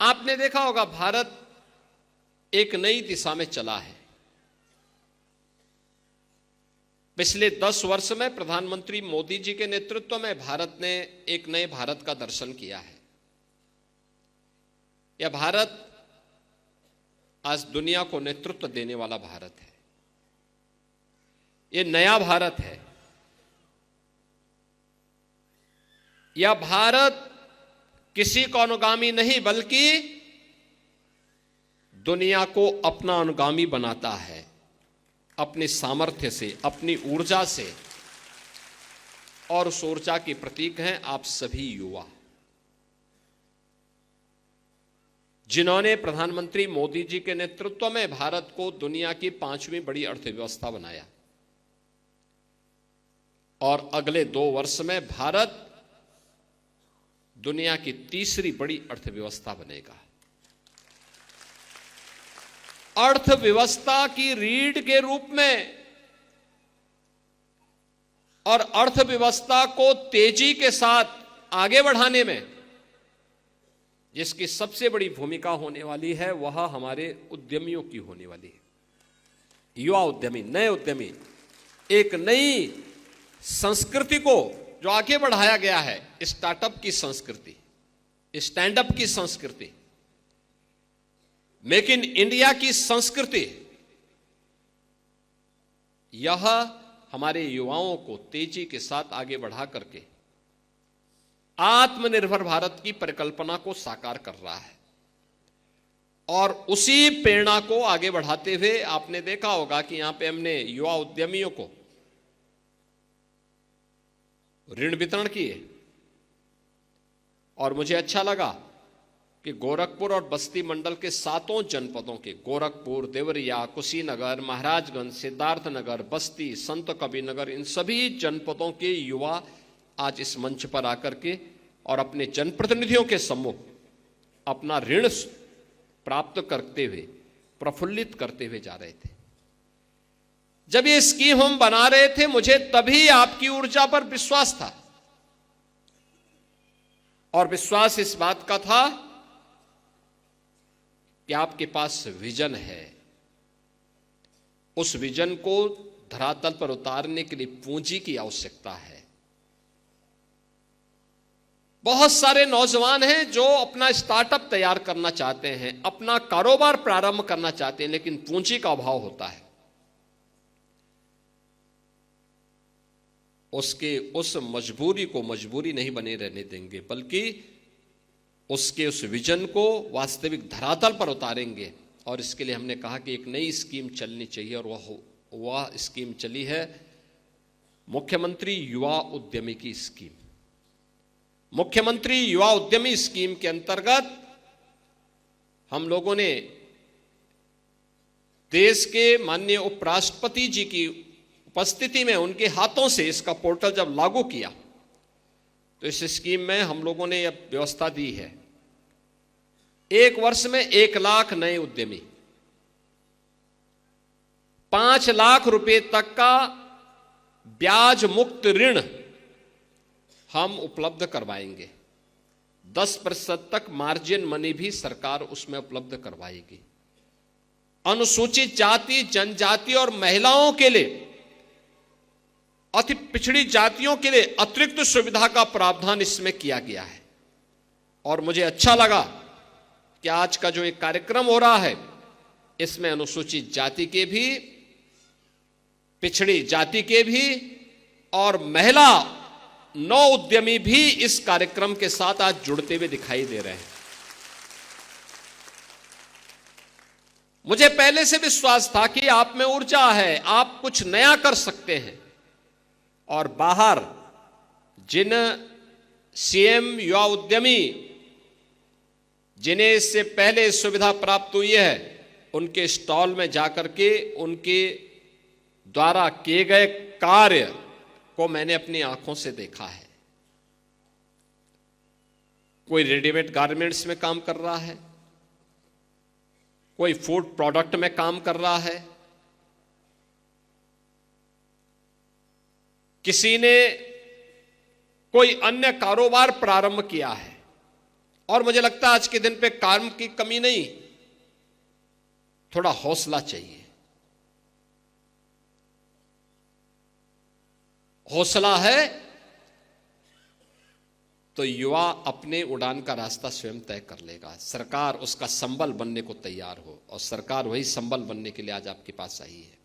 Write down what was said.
आपने देखा होगा भारत एक नई दिशा में चला है। पिछले 10 वर्ष में प्रधानमंत्री मोदी जी के नेतृत्व में भारत ने एक नए भारत का दर्शन किया है। यह भारत आज दुनिया को नेतृत्व देने वाला भारत है। यह नया भारत है। यह भारत किसी का अनुगामी नहीं बल्कि दुनिया को अपना अनुगामी बनाता है, अपने सामर्थ्य से, अपनी ऊर्जा से। और उस ऊर्जा के प्रतीक हैं आप सभी युवा, जिन्होंने प्रधानमंत्री मोदी जी के नेतृत्व में भारत को दुनिया की 5वीं बड़ी अर्थव्यवस्था बनाया। और अगले 2 वर्ष में भारत दुनिया की 3री बड़ी अर्थव्यवस्था बनेगा। अर्थव्यवस्था की रीढ़ के रूप में और अर्थव्यवस्था को तेजी के साथ आगे बढ़ाने में जिसकी सबसे बड़ी भूमिका होने वाली है वह हमारे उद्यमियों की होने वाली है। युवा उद्यमी, नए उद्यमी, एक नई संस्कृति को जो आगे बढ़ाया गया है, स्टार्टअप की संस्कृति, स्टैंड अप की संस्कृति, मेक इन इंडिया की संस्कृति, यह हमारे युवाओं को तेजी के साथ आगे बढ़ा करके आत्मनिर्भर भारत की परिकल्पना को साकार कर रहा है। और उसी प्रेरणा को आगे बढ़ाते हुए आपने देखा होगा कि यहां पे हमने युवा उद्यमियों को ऋण वितरण किए। और मुझे अच्छा लगा कि गोरखपुर और बस्ती मंडल के 7 जनपदों के गोरखपुर, देवरिया, कुशीनगर, महाराजगंज, सिद्धार्थनगर, बस्ती, संत कबीरनगर, इन सभी जनपदों के युवा आज इस मंच पर आकर के और अपने जनप्रतिनिधियों के सम्मुख अपना ऋण प्राप्त करते हुए, प्रफुल्लित करते हुए जा रहे थे। जब ये स्कीम हम बना रहे थे, मुझे तभी आपकी ऊर्जा पर विश्वास था। और विश्वास इस बात का था कि आपके पास विजन है। उस विजन को धरातल पर उतारने के लिए पूंजी की आवश्यकता है। बहुत सारे नौजवान हैं जो अपना स्टार्टअप तैयार करना चाहते हैं, अपना कारोबार प्रारंभ करना चाहते हैं, लेकिन पूंजी का अभाव होता है। उसके उस मजबूरी को मजबूरी नहीं बने रहने देंगे, बल्कि उसके उस विजन को वास्तविक धरातल पर उतारेंगे। और इसके लिए हमने कहा कि एक नई स्कीम चलनी चाहिए, और वह स्कीम चली है मुख्यमंत्री युवा उद्यमी की स्कीम। मुख्यमंत्री युवा उद्यमी स्कीम के अंतर्गत हम लोगों ने देश के माननीय उपराष्ट्रपति जी की उपस्थिति में उनके हाथों से इसका पोर्टल जब लागू किया, तो इस स्कीम में हम लोगों ने यह व्यवस्था दी है 1 वर्ष में 1 लाख नए उद्यमी, 5 लाख रुपए तक का ब्याज मुक्त ऋण हम उपलब्ध करवाएंगे। 10% तक मार्जिन मनी भी सरकार उसमें उपलब्ध करवाएगी। अनुसूचित जाति, जनजाति और महिलाओं के लिए, अति पिछड़ी जातियों के लिए अतिरिक्त सुविधा का प्रावधान इसमें किया गया है। और मुझे अच्छा लगा कि आज का जो एक कार्यक्रम हो रहा है, इसमें अनुसूचित जाति के भी, पिछड़ी जाति के भी और महिला नौ उद्यमी भी इस कार्यक्रम के साथ आज जुड़ते हुए दिखाई दे रहे हैं। मुझे पहले से विश्वास था कि आप में ऊर्जा है, आप कुछ नया कर सकते हैं। और बाहर जिन सीएम युवा उद्यमी जिन्हें इससे पहले सुविधा प्राप्त हुई है, उनके स्टॉल में जाकर के उनके द्वारा किए गए कार्य को मैंने अपनी आंखों से देखा है। कोई रेडीमेड गारमेंट्स में काम कर रहा है, कोई फूड प्रोडक्ट में काम कर रहा है, किसी ने कोई अन्य कारोबार प्रारंभ किया है। और मुझे लगता है आज के दिन पे काम की कमी नहीं, थोड़ा हौसला चाहिए। हौसला है तो युवा अपने उड़ान का रास्ता स्वयं तय कर लेगा। सरकार उसका संबल बनने को तैयार हो, और सरकार वही संबल बनने के लिए आज आपके पास आई है।